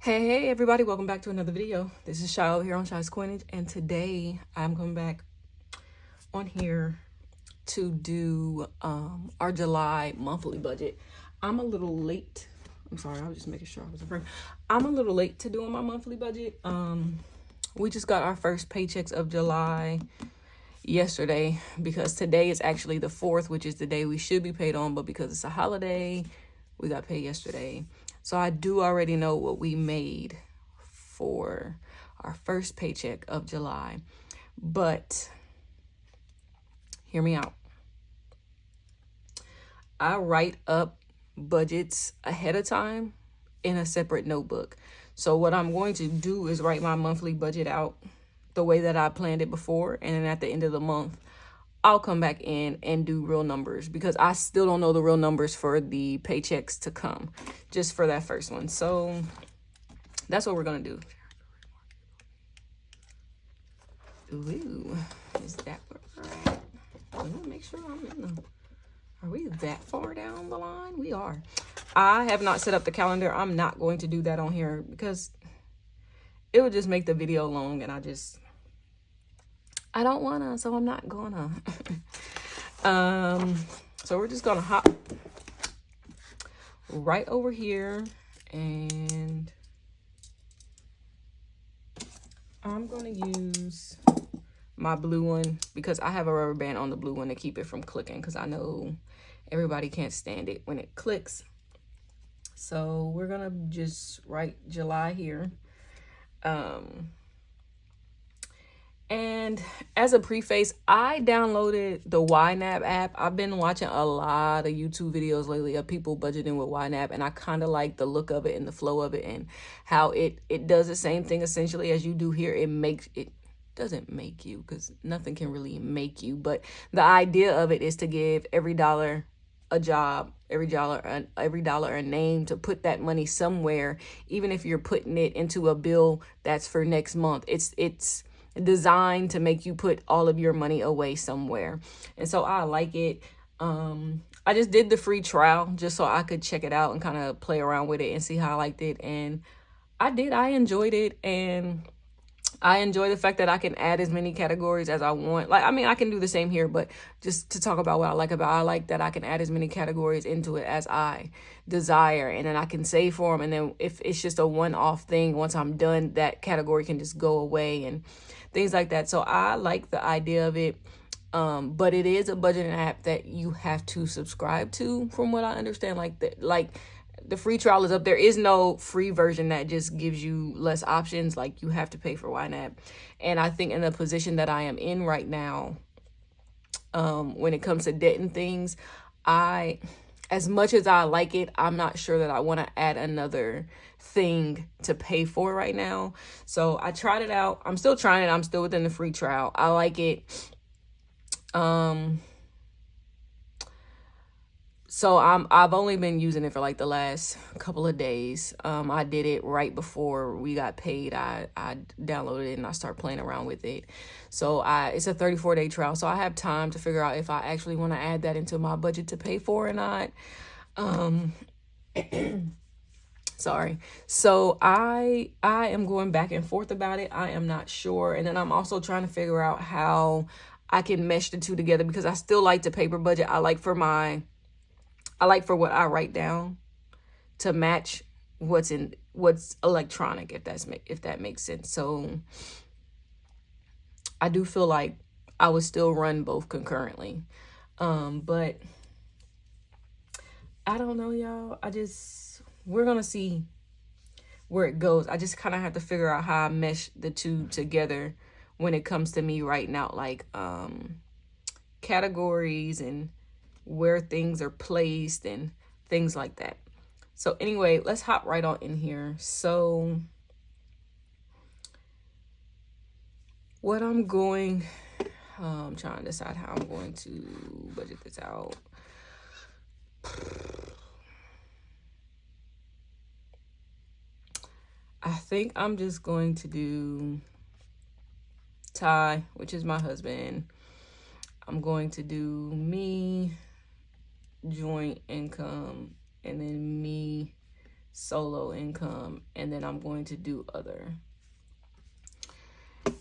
Hey everybody, welcome back to another video. This is Shy over here on Shy's Coinage, and today I'm coming back on here to do our July monthly budget. I'm a little late. I'm sorry, I was just making sure I was in frame. I'm a little late to doing my monthly budget. We just got our first paychecks of July yesterday because today is actually the 4th, which is the day we should be paid on, but because it's a holiday, we got paid yesterday. So I do already know what we made for our first paycheck of July. But hear me out. I write up budgets ahead of time in a separate notebook. So what I'm going to do is write my monthly budget out the way that I planned it before. And then at the end of the month, I'll come back in and do real numbers because I still don't know the real numbers for the paychecks to come, just for that first one. So that's what we're going to do. Ooh, is that where we're at? Let me make sure I'm in the... Are we that far down the line? We are. I have not set up the calendar. I'm not going to do that on here because it would just make the video long and I don't wanna, so I'm not gonna. So we're just gonna hop right over here and I'm gonna use my blue one because I have a rubber band on the blue one to keep it from clicking because I know everybody can't stand it when it clicks. So we're gonna just write July here. And as a preface, I downloaded the YNAB app. I've been watching a lot of YouTube videos lately of people budgeting with YNAB, and I kind of like the look of it and the flow of it and how it does the same thing essentially as you do here. It doesn't make you, because nothing can really make you, but the idea of it is to give every dollar a job, every dollar a name, to put that money somewhere, even if you're putting it into a bill that's for next month. It's designed to make you put all of your money away somewhere. And so I like it. I just did the free trial just so I could check it out and kind of play around with it and see how I liked it. And I enjoyed it. And I enjoy the fact that I can add as many categories as I want. Like, I mean, I can do the same here, but just to talk about what I like that I can add as many categories into it as I desire. And then I can save for them. And then if it's just a one-off thing, once I'm done, that category can just go away and things like that. So I like the idea of it. But it is a budgeting app that you have to subscribe to, from what I understand. Like the free trial is up. There is no free version that just gives you less options. Like, you have to pay for YNAB. And I think in the position that I am in right now, when it comes to debt and things, as much as I like it, I'm not sure that I want to add another thing to pay for right now. So I tried it out. I'm still trying it. I'm still within the free trial. I like it. So I've only been using it for like the last couple of days. I did it right before we got paid. I downloaded it and I started playing around with it. So it's a 34-day trial. So I have time to figure out if I actually want to add that into my budget to pay for or not. Sorry. So I am going back and forth about it. I am not sure. And then I'm also trying to figure out how I can mesh the two together, because I still like the paper budget. I like for what I write down to match what's electronic, if that makes sense. So I do feel like I would still run both concurrently. But I don't know, y'all. We're going to see where it goes. I just kind of have to figure out how I mesh the two together when it comes to me writing out like categories and where things are placed and things like that. So anyway, let's hop right on in here. So what I'm trying to decide how I'm going to budget this out. I think I'm just going to do Ty, which is my husband. I'm going to do me, joint income, and then me, solo income, and then I'm going to do other.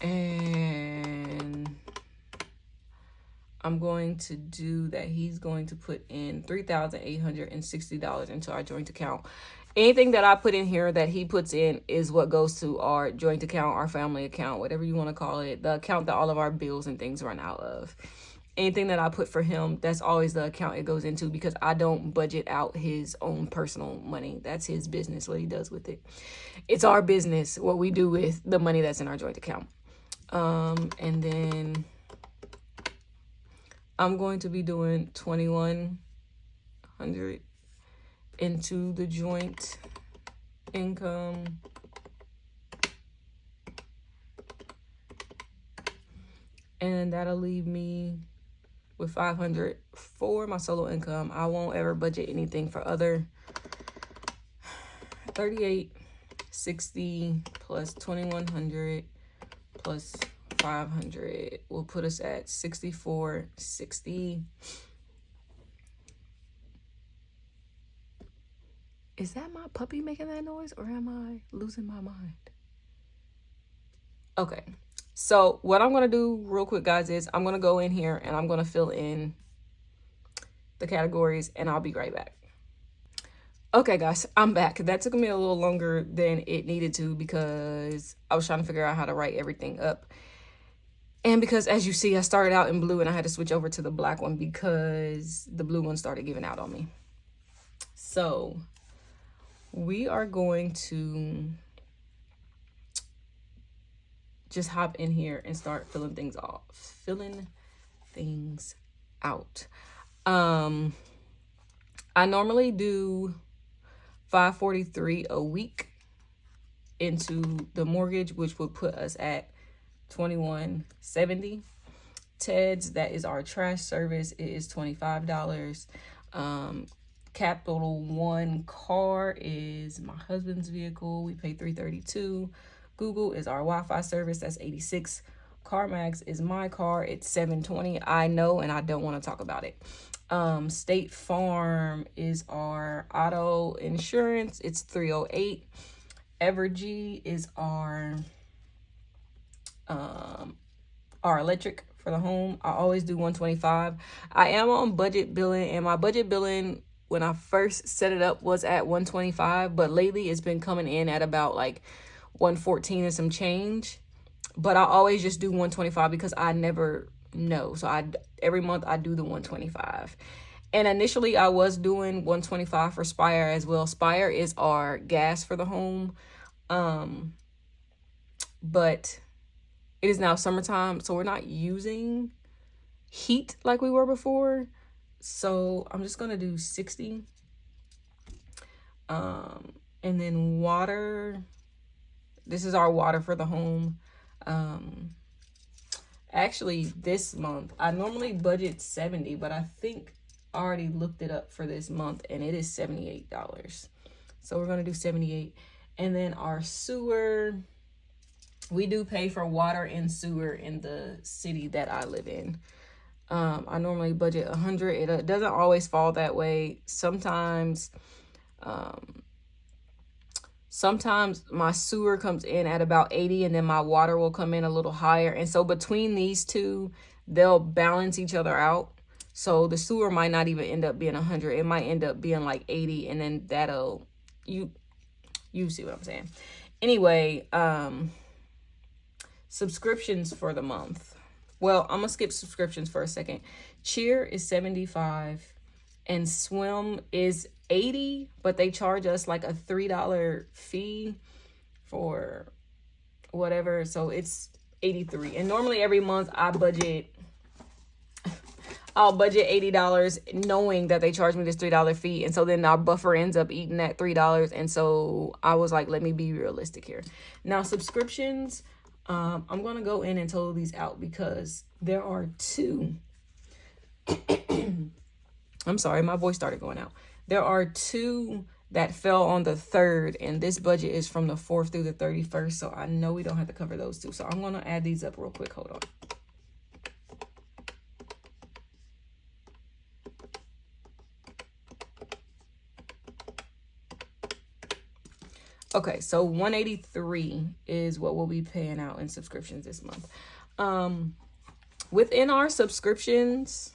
And I'm going to do that. He's going to put in $3,860 into our joint account. Anything that I put in here that he puts in is what goes to our joint account, our family account, whatever you want to call it, the account that all of our bills and things run out of. Anything that I put for him, that's always the account it goes into, because I don't budget out his own personal money. That's his business, what he does with it. It's our business, what we do with the money that's in our joint account. And then I'm going to be doing $2,100 into the joint income. And that'll leave me with $500 for my solo income. I won't ever budget anything for other. 3860 plus 2,100 plus 500 will put us at 6460. Is that my puppy making that noise, or am I losing my mind? Okay, so what I'm gonna do real quick, guys, is I'm gonna go in here and I'm gonna fill in the categories, and I'll be right back. Okay, guys, I'm back. That took me a little longer than it needed to because I was trying to figure out how to write everything up. And because, as you see, I started out in blue and I had to switch over to the black one because the blue one started giving out on me. So we are going to just hop in here and start filling things out. I normally do $543 a week into the mortgage, which would put us at $2,170. Ted's, that is our trash service, it is $25. Capital One car is my husband's vehicle, we pay $332. Google is our Wi-Fi service, that's $86. CarMax is my car, it's $720. I know, and I don't want to talk about it. State Farm is our auto insurance, it's $308. Evergy is our electric for the home. I always do $125. I am on budget billing, and my budget billing when I first set it up was at $125, but lately it's been coming in at about like $114 and some change. But I always just do $125 because I never know. So every month I do the $125. And initially I was doing $125 for Spire as well. Spire is our gas for the home. But it is now summertime, so we're not using heat like we were before. So I'm just gonna do 60. And then water. This is our water for the home. Actually this month, I normally budget 70, but I think I already looked it up for this month and it is $78. So we're gonna do 78. And then our sewer, we do pay for water and sewer in the city that I live in. I normally budget 100. It doesn't always fall that way. Sometimes my sewer comes in at about 80 and then my water will come in a little higher. And so between these two, they'll balance each other out. So the sewer might not even end up being 100. It might end up being like 80, and then that'll, you see what I'm saying. Anyway, subscriptions for the month. Well, I'm gonna skip subscriptions for a second. Cheer is $75 and Swim is $80, but they charge us like a $3 fee for whatever, so it's $83. And normally every month I'll budget $80 knowing that they charge me this $3 fee, and so then our buffer ends up eating that $3, and so I was like, let me be realistic here. Now subscriptions, I'm gonna go in and total these out because there are two. I'm sorry, my voice started going out. There are two that fell on the 3rd, and this budget is from the 4th through the 31st, so I know we don't have to cover those two. So I'm gonna add these up real quick. Hold on. Okay, so 183 is what we'll be paying out in subscriptions this month. Within our subscriptions,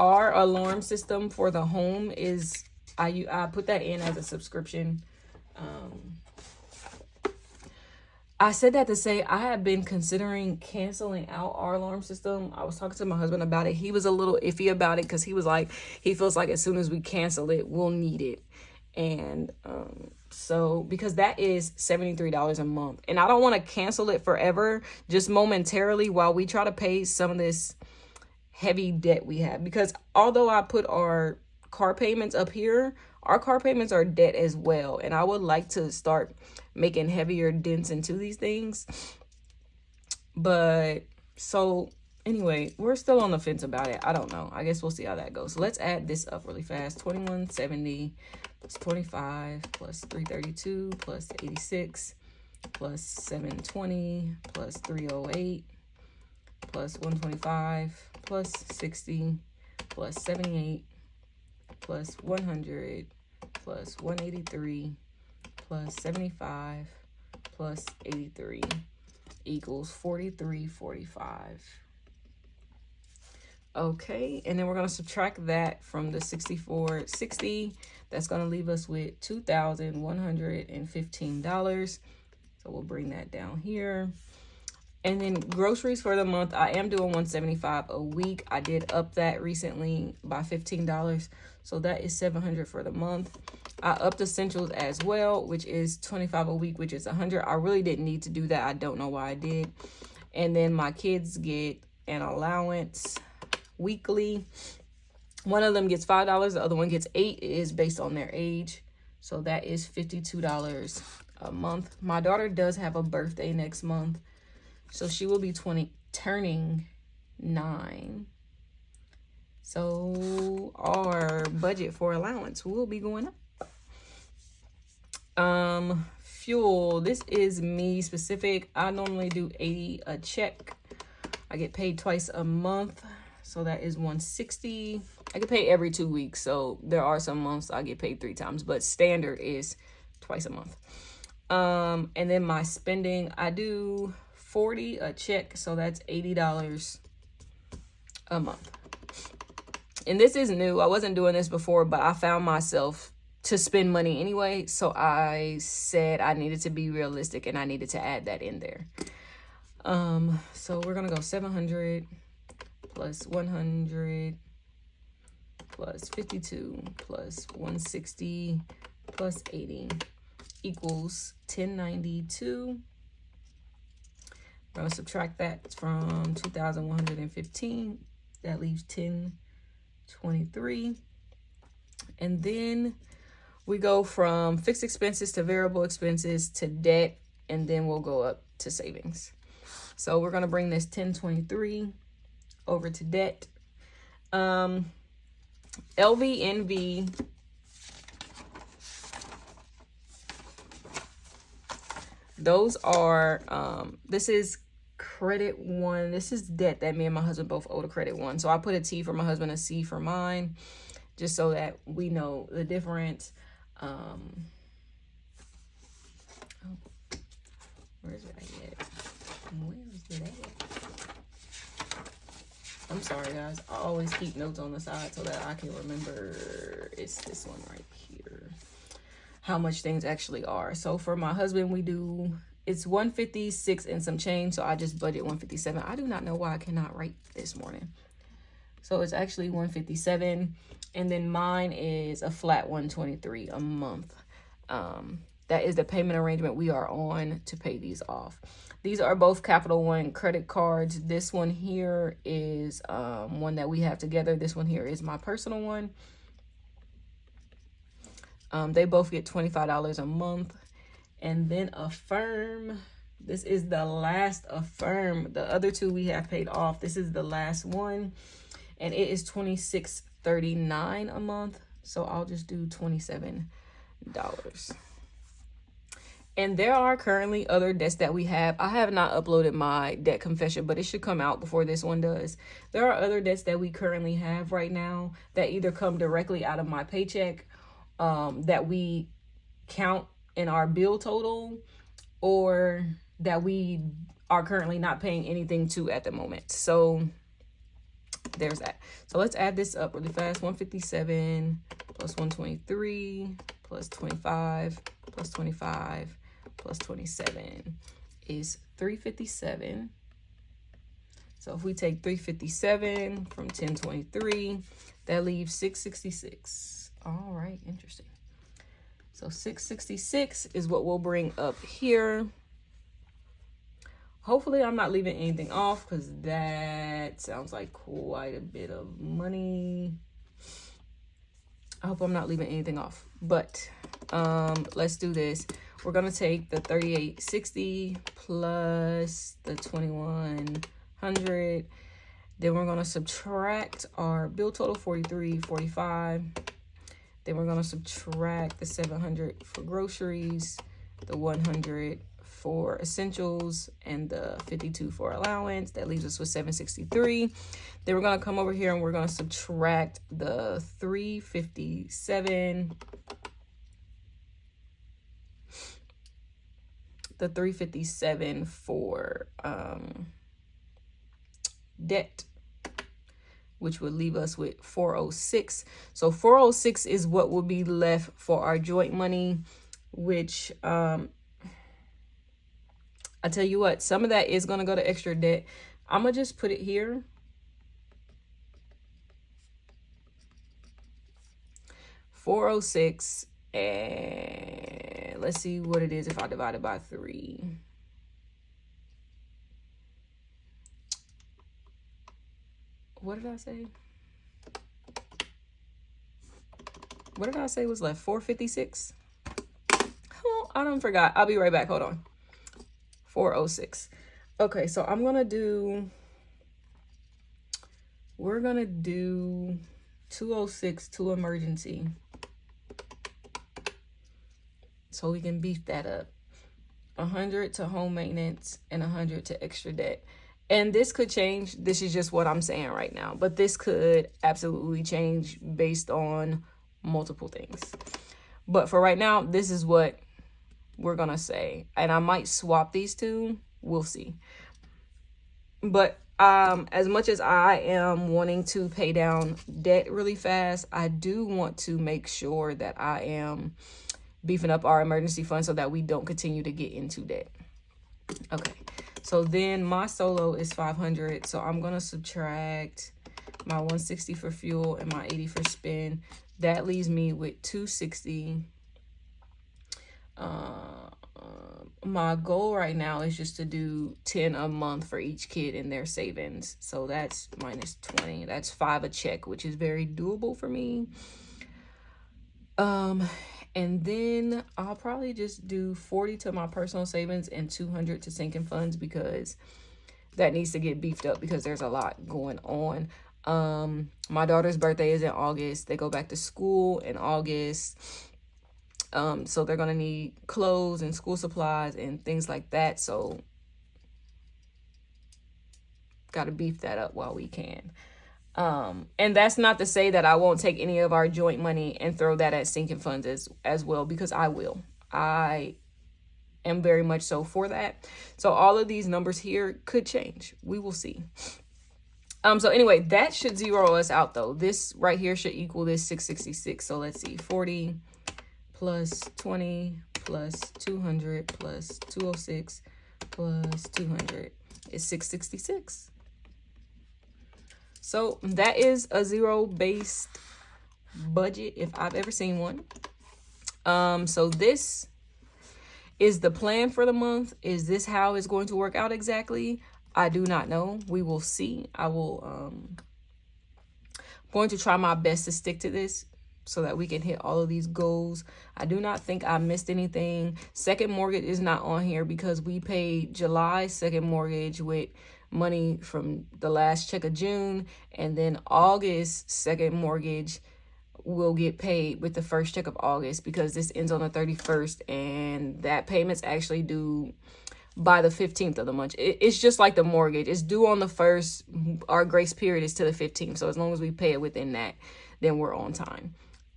our alarm system for the home is, I put that in as a subscription. I said that to say I have been considering canceling out our alarm system. I was talking to my husband about it. He was a little iffy about it because he was like, he feels like as soon as we cancel it, we'll need it. And so because that is $73 a month, and I don't want to cancel it forever, just momentarily while we try to pay some of this heavy debt we have. Because although I put our car payments up here, our car payments are debt as well, and I would like to start making heavier dents into these things. But so anyway, we're still on the fence about it. I don't know. I guess we'll see how that goes. So let's add this up really fast. 2170 plus 25 plus 332 plus 86 plus 720 plus 308 plus 125 plus 60 plus 78 plus 100 plus 183 plus 75 plus 83 equals 43.45. Okay, and then we're going to subtract that from the 64.60. That's going to leave us with $2,115. So we'll bring that down here. And then groceries for the month, I am doing $175 a week. I did up that recently by $15. So that is $700 for the month. I upped essentials as well, which is $25 a week, which is $100. I really didn't need to do that. I don't know why I did. And then my kids get an allowance weekly. One of them gets $5. The other one gets $8. It is based on their age. So that is $52 a month. My daughter does have a birthday next month. So she will be turning 9. So our budget for allowance will be going up. Fuel. This is me specific. I normally do 80 a check. I get paid twice a month. So that is 160. I get paid every 2 weeks. So there are some months I get paid 3 times, but standard is twice a month. And then my spending, I do 40 a check, so that's $80 a month. And this is new. I wasn't doing this before, but I found myself to spend money anyway, so I said I needed to be realistic and I needed to add that in there. So we're gonna go 700 plus 100 plus 52 plus 160 plus 80 equals 1092. I'm going to subtract that from 2,115. That leaves 1023. And then we go from fixed expenses to variable expenses to debt, and then we'll go up to savings. So we're going to bring this 1023 over to debt. LVNV. Those are, this is Credit One. This is debt that me and my husband both owe to Credit One. So I put a T for my husband, a C for mine, just so that we know the difference. Oh, where's it at? Where is it at? I'm sorry, guys. I always keep notes on the side so that I can remember. It's this one right here. How much things actually are. So for my husband, we do, it's 156 and some change. So I just budget 157. I do not know why I cannot write this morning. So it's actually 157. And then mine is a flat 123 a month. That is the payment arrangement we are on to pay these off. These are both Capital One credit cards. This one here is one that we have together. This one here is my personal one. They both get $25 a month. And then Affirm. This is the last Affirm. The other two we have paid off. This is the last one. And it is $26.39 a month. So I'll just do $27. And there are currently other debts that we have. I have not uploaded my debt confession, but it should come out before this one does. There are other debts that we currently have right now that either come directly out of my paycheck, that we count in our bill total, or that we are currently not paying anything to at the moment. So there's that. So let's add this up really fast. 157 plus 123 plus 25 plus 25 plus 27 is 357. So if we take 357 from 1023, that leaves 666. All right, interesting. So 666 is what we'll bring up here. Hopefully I'm not leaving anything off, because that sounds like quite a bit of money. I hope I'm not leaving anything off. But let's do this. We're going to take the 3860 plus the 2100. Then we're going to subtract our bill total, 4345. Then we're going to subtract the 700 for groceries, the 100 for essentials, and the 52 for allowance. That leaves us with 763. Then we're going to come over here and we're going to subtract the 357. The 357 for debt, which would leave us with 406. So 406 is what will be left for our joint money, which I tell you what, some of that is going to go to extra debt. I'm going to just put it here. $406, and let's see what it is if I divide it by 3. What did I say? What did I say was left? 456? Oh, I don't forgot. I'll be right back. Hold on. 406. Okay, so we're gonna do 206 to emergency, so we can beef that up. 100 to home maintenance and 100 to extra debt. And this could change. This is just what I'm saying right now, but this could absolutely change based on multiple things. But for right now, this is what we're gonna say, and I might swap these two. We'll see. But as much as I am wanting to pay down debt really fast, I do want to make sure that I am beefing up our emergency fund so that we don't continue to get into debt. Okay, so then my solo is 500, so I'm gonna subtract my 160 for fuel and my 80 for spend. That leaves me with 260. My goal right now is just to do 10 a month for each kid in their savings. So that's minus 20. That's 5 a check, which is very doable for me. And then I'll probably just do 40 to my personal savings and 200 to sinking funds, because that needs to get beefed up because there's a lot going on. My daughter's birthday is in August. They go back to school in August. So they're going to need clothes and school supplies and things like that. So got to beef that up while we can. And that's not to say that I won't take any of our joint money and throw that at sinking funds as well, because I will. I am very much so for that. So all of these numbers here could change. We will see. So anyway, that should zero us out though. This right here should equal this 666. So let's see, 40 plus 20 plus 200 plus 206 plus 200 is 666. So that is a zero-based budget if I've ever seen one. So this is the plan for the month. Is this how it's going to work out exactly? I do not know. We will see. I will going to try my best to stick to this so that we can hit all of these goals. I do not think I missed anything. Second mortgage is not on here because we paid July's second mortgage with money from the last check of June, and then August second mortgage will get paid with the first check of August, because this ends on the 31st and that payment's actually due by the 15th of the month. It's just like the mortgage. It's due on the 1st. Our grace period is to the 15th. So as long as we pay it within that, then we're on time.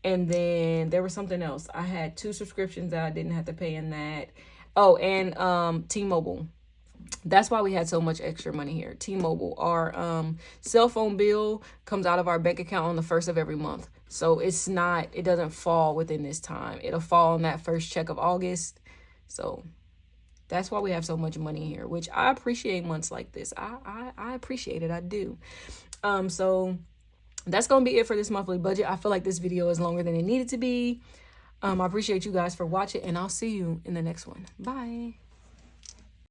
And then there was something else. I had 2 subscriptions that I didn't have to pay in that. Oh, and T-Mobile. That's why we had so much extra money here. T-Mobile, our cell phone bill comes out of our bank account on the 1st of every month. So it doesn't fall within this time. It'll fall on that first check of August. So that's why we have so much money here, which I appreciate months like this. I appreciate it. I do. So that's going to be it for this monthly budget. I feel like this video is longer than it needed to be. I appreciate you guys for watching, and I'll see you in the next one. Bye.